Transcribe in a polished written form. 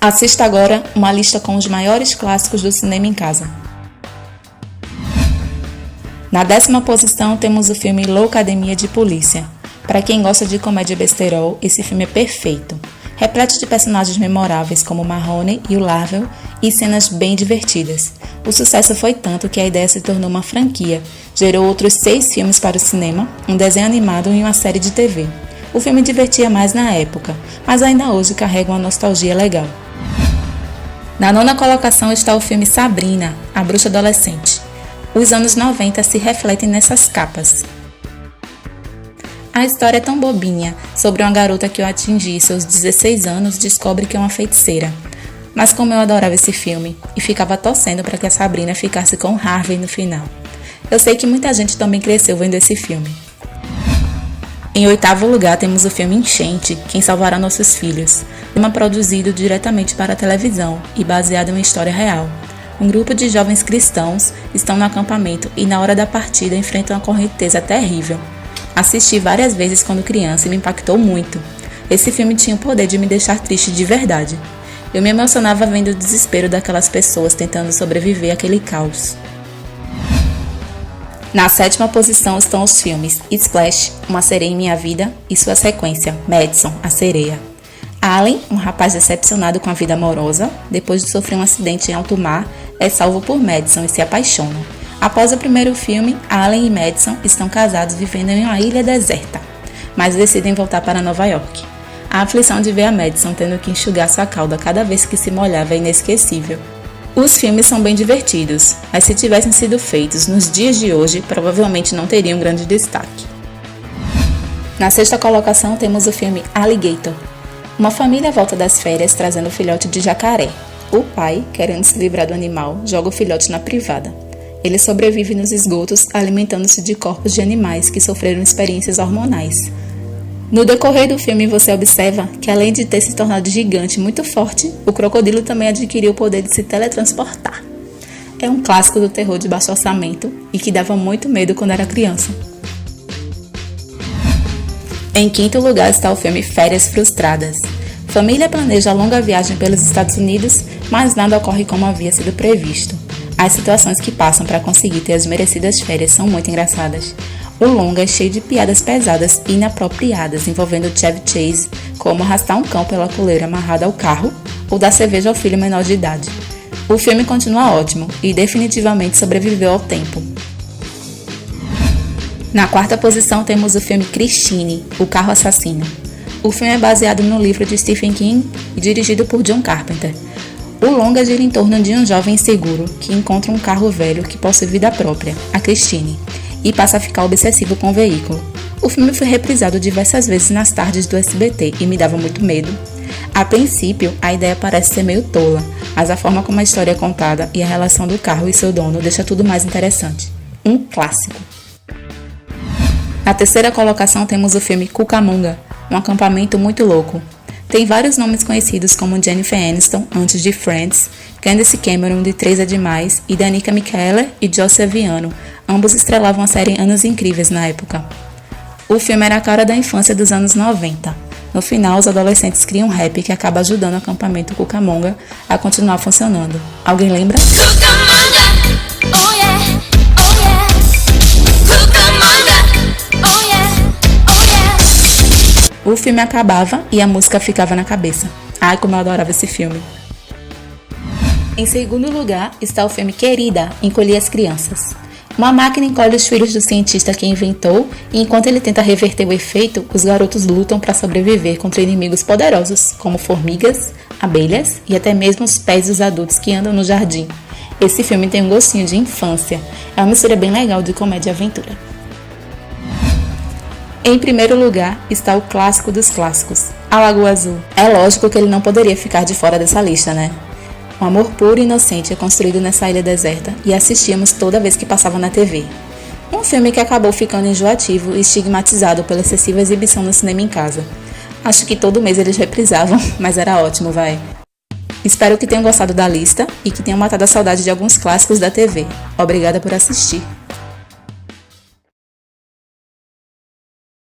Assista agora uma lista com os maiores clássicos do cinema em casa. Na 10ª posição temos o filme Loucademia de Polícia. Para quem gosta de comédia besterol, esse filme é perfeito. Repleto de personagens memoráveis como Marrone e o Larvel e cenas bem divertidas. O sucesso foi tanto que a ideia se tornou uma franquia. Gerou outros 6 filmes para o cinema, um desenho animado e uma série de TV. O filme divertia mais na época, mas ainda hoje carrega uma nostalgia legal. Na 9ª colocação está o filme Sabrina, a Bruxa Adolescente. Os anos 90 se refletem nessas capas. A história é tão bobinha, sobre uma garota que ao atingir seus 16 anos descobre que é uma feiticeira. Mas como eu adorava esse filme, e ficava torcendo para que a Sabrina ficasse com Harvey no final. Eu sei que muita gente também cresceu vendo esse filme. Em 8º lugar temos o filme Enchente, Quem Salvará Nossos Filhos, filme produzido diretamente para a televisão e baseado em uma história real. Um grupo de jovens cristãos estão no acampamento e na hora da partida enfrentam uma correnteza terrível. Assisti várias vezes quando criança e me impactou muito. Esse filme tinha o poder de me deixar triste de verdade. Eu me emocionava vendo o desespero daquelas pessoas tentando sobreviver àquele caos. Na 7ª posição estão os filmes Splash, Uma Sereia em Minha Vida e sua sequência, Madison, a Sereia. Allen, um rapaz decepcionado com a vida amorosa, depois de sofrer um acidente em alto mar, é salvo por Madison e se apaixona. Após o primeiro filme, Allen e Madison estão casados vivendo em uma ilha deserta, mas decidem voltar para Nova York. A aflição de ver a Madison tendo que enxugar sua cauda cada vez que se molhava é inesquecível. Os filmes são bem divertidos, mas se tivessem sido feitos nos dias de hoje, provavelmente não teriam grande destaque. Na 6ª colocação temos o filme Alligator. Uma família volta das férias trazendo o filhote de jacaré. O pai, querendo se livrar do animal, joga o filhote na privada. Ele sobrevive nos esgotos, alimentando-se de corpos de animais que sofreram experiências hormonais. No decorrer do filme você observa que, além de ter se tornado gigante e muito forte, o crocodilo também adquiriu o poder de se teletransportar. É um clássico do terror de baixo orçamento e que dava muito medo quando era criança. Em 5º lugar está o filme Férias Frustradas. Família planeja a longa viagem pelos Estados Unidos, mas nada ocorre como havia sido previsto. As situações que passam para conseguir ter as merecidas férias são muito engraçadas. O longa é cheio de piadas pesadas e inapropriadas envolvendo Chevy Chase, como arrastar um cão pela coleira amarrado ao carro ou dar cerveja ao filho menor de idade. O filme continua ótimo e definitivamente sobreviveu ao tempo. Na 4ª posição temos o filme Christine, O Carro Assassino. O filme é baseado no livro de Stephen King e dirigido por John Carpenter. O longa gira em torno de um jovem inseguro que encontra um carro velho que possui vida própria, a Christine, e passa a ficar obsessivo com o veículo. O filme foi reprisado diversas vezes nas tardes do SBT e me dava muito medo. A princípio, a ideia parece ser meio tola, mas a forma como a história é contada e a relação do carro e seu dono deixa tudo mais interessante. Um clássico. Na 3ª colocação temos o filme Cucamonga, um acampamento muito louco. Tem vários nomes conhecidos como Jennifer Aniston, antes de Friends, Candace Cameron de 3 é Demais e Danica McKellar e Josie Aviano. Ambos estrelavam a série Anos Incríveis na época. O filme era a cara da infância dos anos 90. No final, os adolescentes criam um rap que acaba ajudando o acampamento Cucamonga a continuar funcionando. Alguém lembra? Cucamonga, oh yeah, oh yeah. Cucamonga, oh yeah, oh yeah. O filme acabava e a música ficava na cabeça. Ai, como eu adorava esse filme. Em 2º lugar está o filme Querida, Encolher as Crianças. Uma máquina encolhe os filhos do cientista que inventou e enquanto ele tenta reverter o efeito, os garotos lutam para sobreviver contra inimigos poderosos, como formigas, abelhas e até mesmo os pés dos adultos que andam no jardim. Esse filme tem um gostinho de infância, é uma mistura bem legal de comédia e aventura. Em 1º lugar está o clássico dos clássicos, A Lagoa Azul. É lógico que ele não poderia ficar de fora dessa lista, né? Um amor puro e inocente é construído nessa ilha deserta e assistíamos toda vez que passava na TV. Um filme que acabou ficando enjoativo e estigmatizado pela excessiva exibição no cinema em casa. Acho que todo mês eles reprisavam, mas era ótimo, vai. Espero que tenham gostado da lista e que tenham matado a saudade de alguns clássicos da TV. Obrigada por assistir.